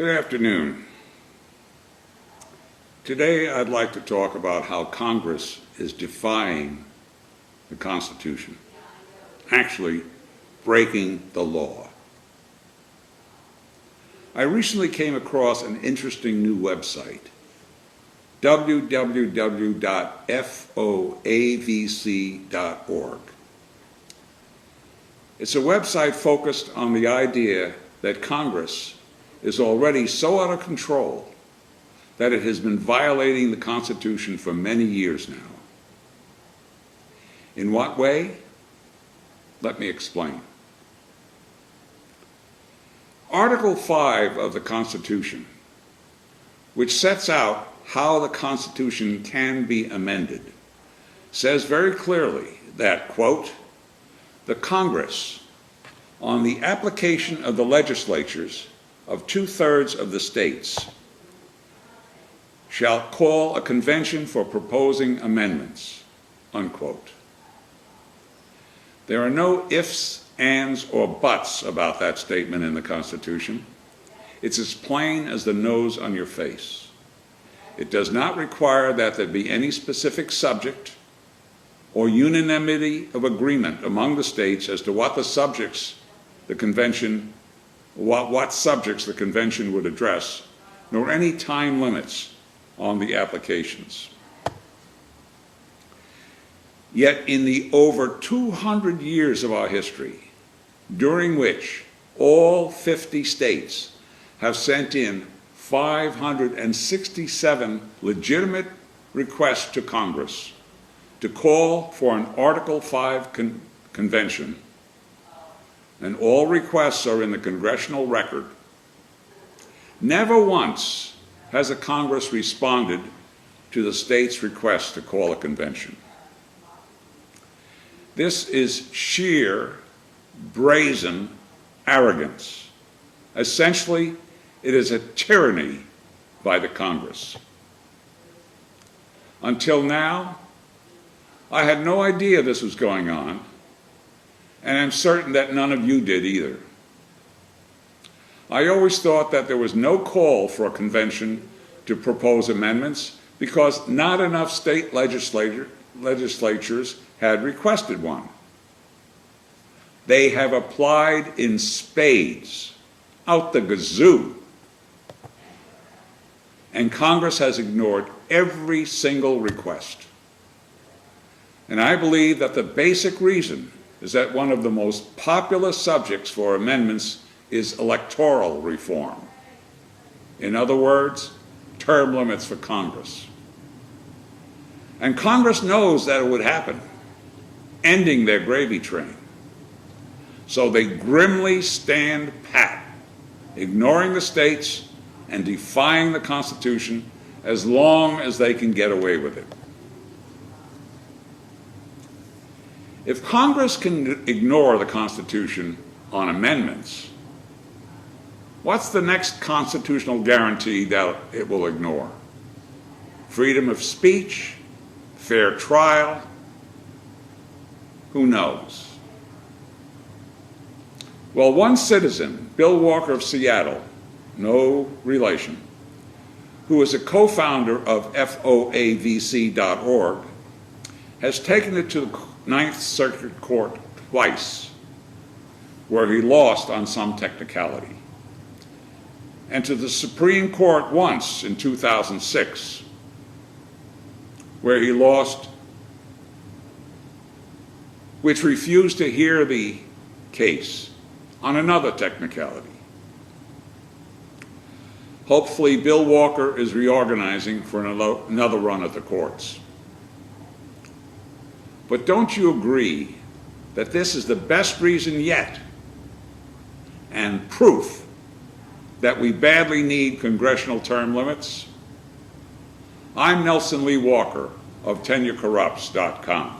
Good afternoon. Today I'd like to talk about how Congress is defying the Constitution, actually breaking the law. I recently came across an interesting new website, www.foavc.org. It's a website focused on the idea that Congress is already so out of control that it has been violating the Constitution for many years now. In what way? Let me explain. Article 5 of the Constitution, which sets out how the Constitution can be amended, says very clearly that, quote, the Congress, on the application of the legislatures of 2/3 of the states, shall call a convention for proposing amendments, unquote. There are no ifs, ands, or buts about that statement in the Constitution. It's as plain as the nose on your face. It does not require that there be any specific subject or unanimity of agreement among the states as to what subjects the convention would address, nor any time limits on the applications. Yet in the over 200 years of our history, during which all 50 states have sent in 567 legitimate requests to Congress to call for an Article 5 convention, and all requests are in the congressional record, never once has a Congress responded to the state's request to call a convention. This is sheer, brazen arrogance. Essentially, it is a tyranny by the Congress. Until now, I had no idea this was going on, and I'm certain that none of you did either. I always thought that there was no call for a convention to propose amendments because not enough state legislatures had requested one. They have applied in spades, out the gazoo, and Congress has ignored every single request. And I believe that the basic reason is that one of the most popular subjects for amendments is electoral reform. In other words, term limits for Congress. And Congress knows that it would happen, ending their gravy train. So they grimly stand pat, ignoring the states and defying the Constitution as long as they can get away with it. If Congress can ignore the Constitution on amendments, what's the next constitutional guarantee that it will ignore? Freedom of speech? Fair trial? Who knows? Well, one citizen, Bill Walker of Seattle, no relation, who is a co-founder of foavc.org, has taken it to the Ninth Circuit Court twice, where he lost on some technicality, and to the Supreme Court once in 2006, where he lost, which refused to hear the case on another technicality. Hopefully, Bill Walker is reorganizing for another run at the courts. But don't you agree that this is the best reason yet and proof that we badly need congressional term limits? I'm Nelson Lee Walker of TenureCorrupts.com.